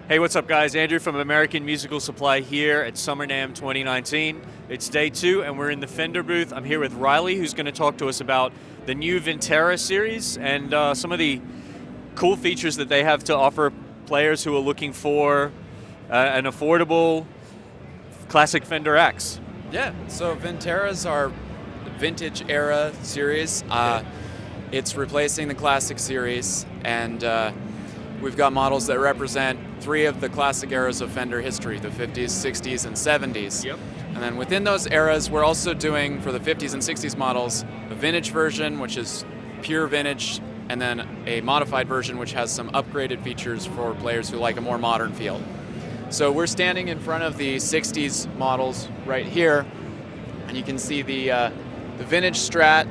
Hey, what's up guys? Andrew from American Musical Supply here at Summer NAMM 2019. It's day 2 and we're in the Fender booth. I'm here with Riley, who's going to talk to us about the new Vintera series and some of the cool features that they have to offer players who are looking for an affordable classic Fender X. Yeah, so Vintera's our vintage era series. It's replacing the classic series, and we've got models that represent 3 of the classic eras of Fender history, the 50s, 60s, and 70s. Yep. And then within those eras, we're also doing, for the 50s and 60s models, a vintage version, which is pure vintage, and then a modified version, which has some upgraded features for players who like a more modern feel. So we're standing in front of the 60s models right here, and you can see the vintage Strat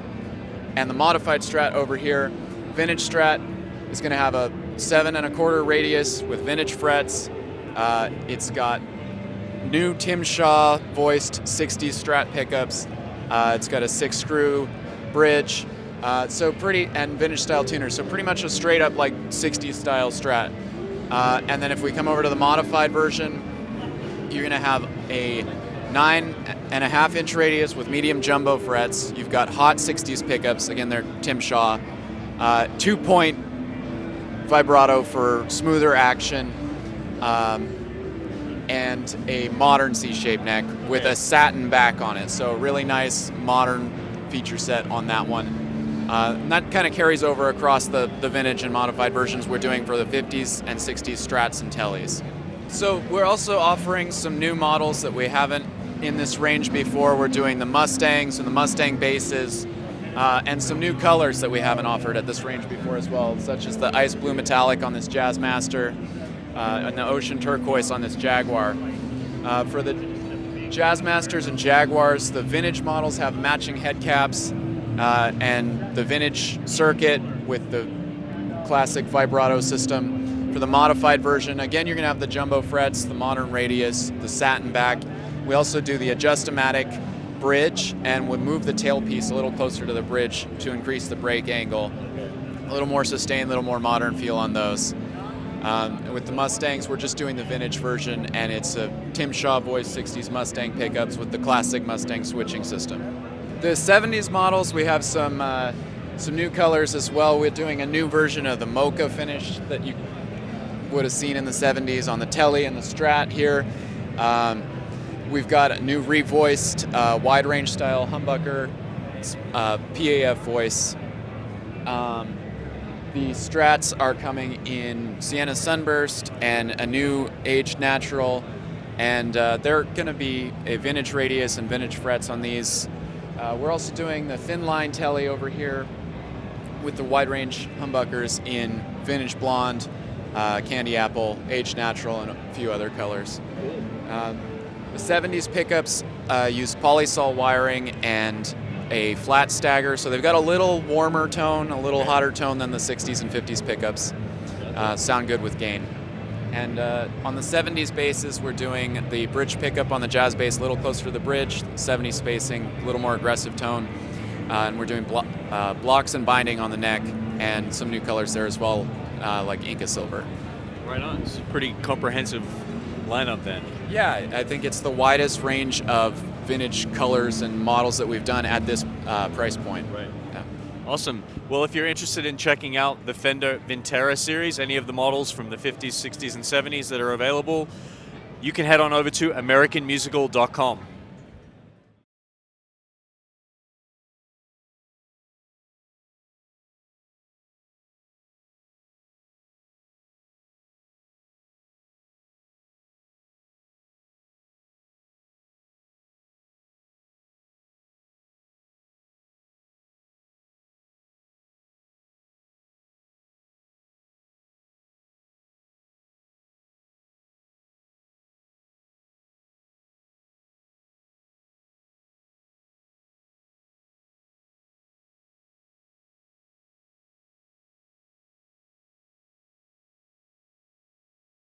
and the modified Strat over here. Vintage Strat is going to have a 7 1/4 radius with vintage frets. It's got new Tim Shaw voiced 60s Strat pickups. It's got a 6-screw bridge, and vintage style tuner. So pretty much a straight up like 60s style Strat. And then if we come over to the modified version, you're going to have a 9 1/2 radius with medium jumbo frets. You've got hot 60s pickups. Again, they're Tim Shaw. 2-point vibrato for smoother action, and a modern C-shaped neck with a satin back on it. So really nice modern feature set on that one. And that kind of carries over across the vintage and modified versions we're doing for the 50s and 60s Strats and Tellies. So we're also offering some new models that we haven't in this range before. We're doing the Mustangs and the Mustang basses, and some new colors that we haven't offered at this range before as well, such as the ice blue metallic on this Jazzmaster, and the ocean turquoise on this Jaguar. For the Jazzmasters and Jaguars, the vintage models have matching head caps, and the vintage circuit with the classic vibrato system. For the modified version, again, you're going to have the jumbo frets, the modern radius, the satin back. We also do the Adjust-O-Matic bridge, and would move the tailpiece a little closer to the bridge to increase the brake angle. A little more sustained, a little more modern feel on those. With the Mustangs, we're just doing the vintage version, and it's a Tim Shaw voiced 60s Mustang pickups with the classic Mustang switching system. The 70s models, we have some new colors as well. We're doing a new version of the mocha finish that you would have seen in the 70s on the Telly and the Strat here. We've got a new revoiced wide range style humbucker, PAF voice. The Strats are coming in Sienna Sunburst and a new aged natural, and they're going to be a vintage radius and vintage frets on these. We're also doing the thin line Telly over here with the wide range humbuckers in vintage blonde, candy apple, aged natural, and a few other colors. The 70s pickups use polysol wiring and a flat stagger, so they've got a little warmer tone, a little hotter tone than the 60s and 50s pickups. Sound good with gain. And on the 70s basses, we're doing the bridge pickup on the jazz bass a little closer to the bridge, 70s spacing, a little more aggressive tone. And we're doing blocks and binding on the neck, and some new colors there as well, like Inca Silver. Right on. It's a pretty comprehensive lineup then. Yeah, I think it's the widest range of vintage colors and models that we've done at this price point. Right. Yeah. Awesome. Well, if you're interested in checking out the Fender Vintera series, any of the models from the 50s, 60s, and 70s that are available, you can head on over to AmericanMusical.com.